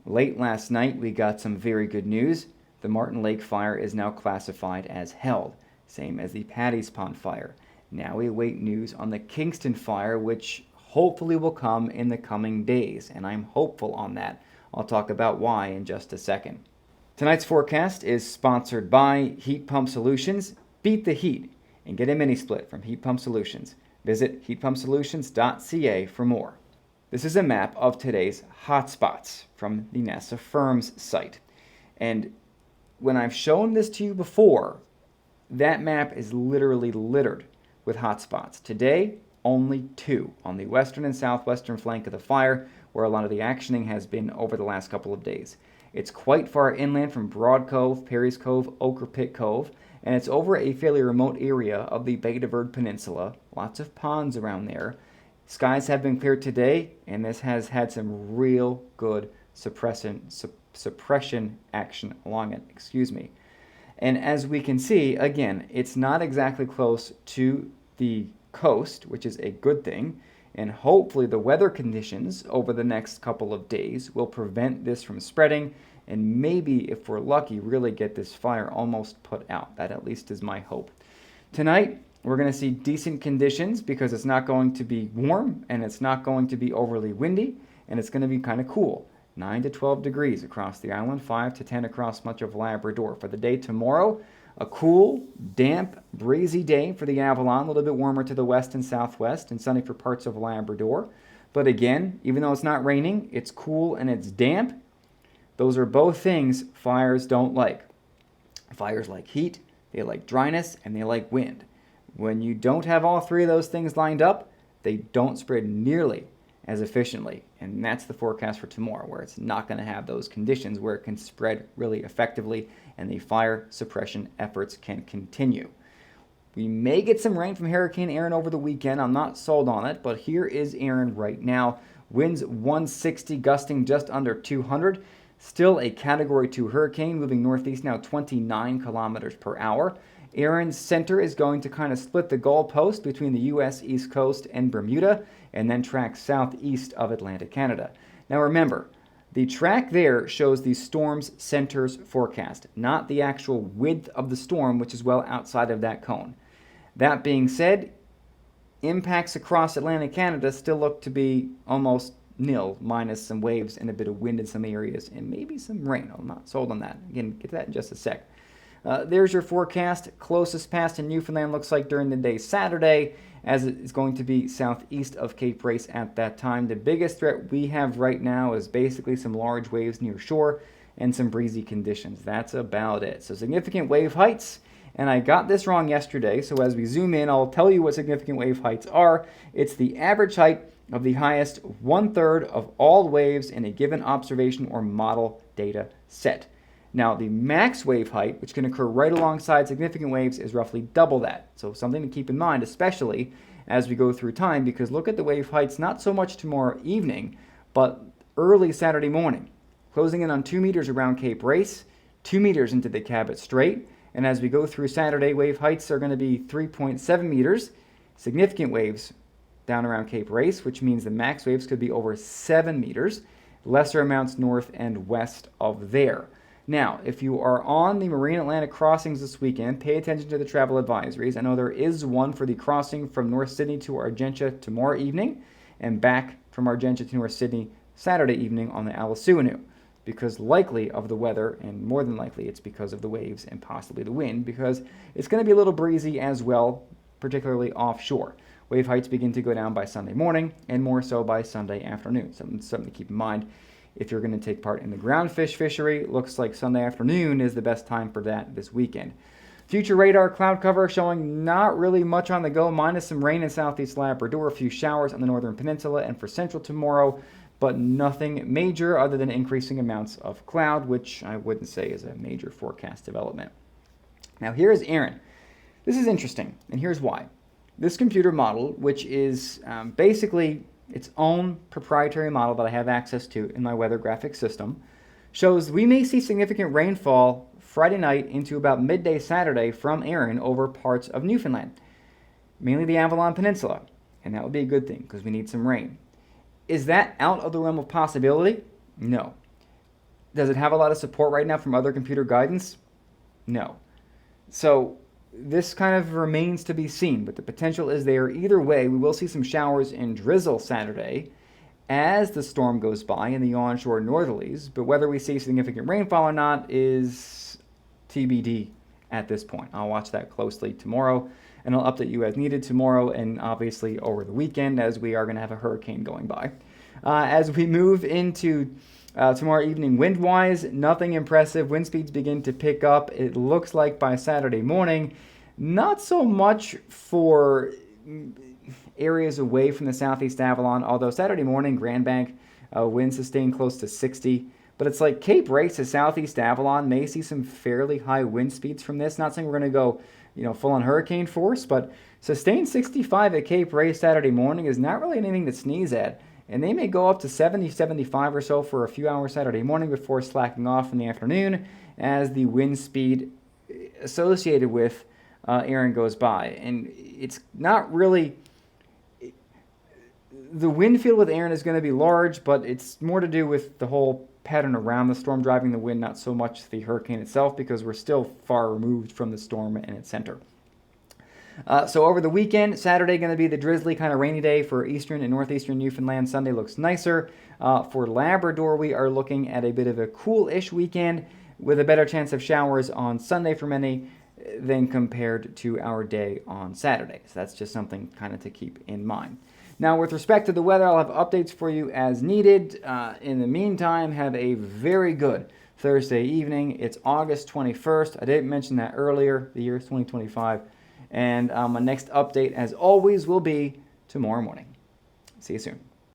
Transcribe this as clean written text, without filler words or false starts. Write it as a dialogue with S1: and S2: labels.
S1: Late last night, we got some very good news. The Martin Lake fire is now classified as held, same as the Paddy's Pond fire. Now we await news on the Kingston fire, which hopefully will come in the coming days, and I'm hopeful on that. I'll talk about why in just a second. Tonight's forecast is sponsored by Heat Pump Solutions. Beat the heat and get a mini split from Heat Pump Solutions. Visit heatpumpsolutions.ca for more. This is a map of today's hotspots from the NASA Firms site. And when I've shown this to you before, that map is literally littered with hotspots. Today, only 2 on the western and southwestern flank of the fire, where a lot of the actioning has been over the last couple of days. It's quite far inland from Broad Cove, Perry's Cove, Ochre Pit Cove, and it's over a fairly remote area of the Bay de Verde Peninsula. Lots of ponds around there. Skies have been cleared today, and this has had some real good suppression action along it. And as we can see, again, it's not exactly close to the coast, which is a good thing, and hopefully the weather conditions over the next couple of days will prevent this from spreading, and maybe, if we're lucky, really get this fire almost put out. That at least is my hope. Tonight, we're going to see decent conditions because it's not going to be warm and it's not going to be overly windy, and it's going to be kind of cool. 9 to 12 degrees across the island, 5 to 10 across much of Labrador. For the day tomorrow, a cool, damp, breezy day for the Avalon, a little bit warmer to the west and southwest, and sunny for parts of Labrador. But again, even though it's not raining, it's cool and it's damp. Those are both things fires don't like. Fires like heat, they like dryness, and they like wind. When you don't have all 3 of those things lined up, they don't spread nearly as efficiently. And that's the forecast for tomorrow, where it's not going to have those conditions where it can spread really effectively and the fire suppression efforts can continue. We may get some rain from Hurricane Erin over the weekend. I'm not sold on it, but here is Erin right now. Winds 160, gusting just under 200. Still a Category 2 hurricane, moving northeast now 29 kilometers per hour. Erin's center is going to kind of split the goalpost between the U.S. East Coast and Bermuda, and then track southeast of Atlantic Canada. Now remember, the track there shows the storm's center's forecast, not the actual width of the storm, which is well outside of that cone. That being said, impacts across Atlantic Canada still look to be almost nil, minus some waves and a bit of wind in some areas, and maybe some rain. I'm not sold on that. Again, get to that in just a sec. There's your forecast. Closest pass in Newfoundland looks like during the day Saturday, as it is going to be southeast of Cape Race at that time. The biggest threat we have right now is basically some large waves near shore and some breezy conditions. That's about it. So significant wave heights, and I got this wrong yesterday, so as we zoom in, I'll tell you what significant wave heights are. It's the average height of the highest 1/3 of all waves in a given observation or model data set. Now, the max wave height, which can occur right alongside significant waves, is roughly double that. So something to keep in mind, especially as we go through time, because look at the wave heights not so much tomorrow evening, but early Saturday morning, closing in on 2 meters around Cape Race, 2 meters into the Cabot Strait, and as we go through Saturday, wave heights are going to be 3.7 meters, significant waves down around Cape Race, which means the max waves could be over 7 meters, lesser amounts north and west of there. Now, if you are on the Marine Atlantic crossings this weekend, pay attention to the travel advisories. I know there is one for the crossing from North Sydney to Argentia tomorrow evening, and back from Argentia to North Sydney Saturday evening on the Alisuanu, because likely of the weather, and more than likely it's because of the waves and possibly the wind, because it's going to be a little breezy as well, particularly offshore. Wave heights begin to go down by Sunday morning, and more so by Sunday afternoon. Something to keep in mind. If you're going to take part in the groundfish fishery, looks like Sunday afternoon is the best time for that this weekend. Future radar cloud cover showing not really much on the go, minus some rain in southeast Labrador, a few showers on the northern peninsula and for central tomorrow, but nothing major other than increasing amounts of cloud, which I wouldn't say is a major forecast development. Now here is Erin. This is interesting, and here's why. This computer model, which is basically its own proprietary model that I have access to in my weather graphic system, shows we may see significant rainfall Friday night into about midday Saturday from Erin over parts of Newfoundland, mainly the Avalon Peninsula, and that would be a good thing because we need some rain. Is that out of the realm of possibility? No. Does it have a lot of support right now from other computer guidance? No. So this kind of remains to be seen, but the potential is there. Either way, we will see some showers and drizzle Saturday as the storm goes by in the onshore northerlies, but whether we see significant rainfall or not is TBD at this point. I'll watch that closely tomorrow, and I'll update you as needed tomorrow and obviously over the weekend, as we are going to have a hurricane going by. As we move into tomorrow evening, wind-wise, nothing impressive. Wind speeds begin to pick up. It looks like by Saturday morning, not so much for areas away from the southeast Avalon, although Saturday morning, Grand Bank winds sustained close to 60. But it's like Cape Race to southeast Avalon may see some fairly high wind speeds from this. Not saying we're going to go, full on hurricane force, but sustained 65 at Cape Race Saturday morning is not really anything to sneeze at. And they may go up to 70, 75 or so for a few hours Saturday morning before slacking off in the afternoon as the wind speed associated with Erin goes by. And it's not really... The wind field with Erin is going to be large, but it's more to do with the whole pattern around the storm driving the wind, not so much the hurricane itself, because we're still far removed from the storm and its center. So over the weekend, Saturday going to be the drizzly kind of rainy day for eastern and northeastern Newfoundland. Sunday looks nicer. For Labrador, we are looking at a bit of a cool-ish weekend with a better chance of showers on Sunday for many than compared to our day on Saturday. So that's just something kind of to keep in mind. Now, with respect to the weather, I'll have updates for you as needed. In the meantime, have a very good Thursday evening. It's August 21st. I didn't mention that earlier. The year is 2025. And my next update, as always, will be tomorrow morning. See you soon.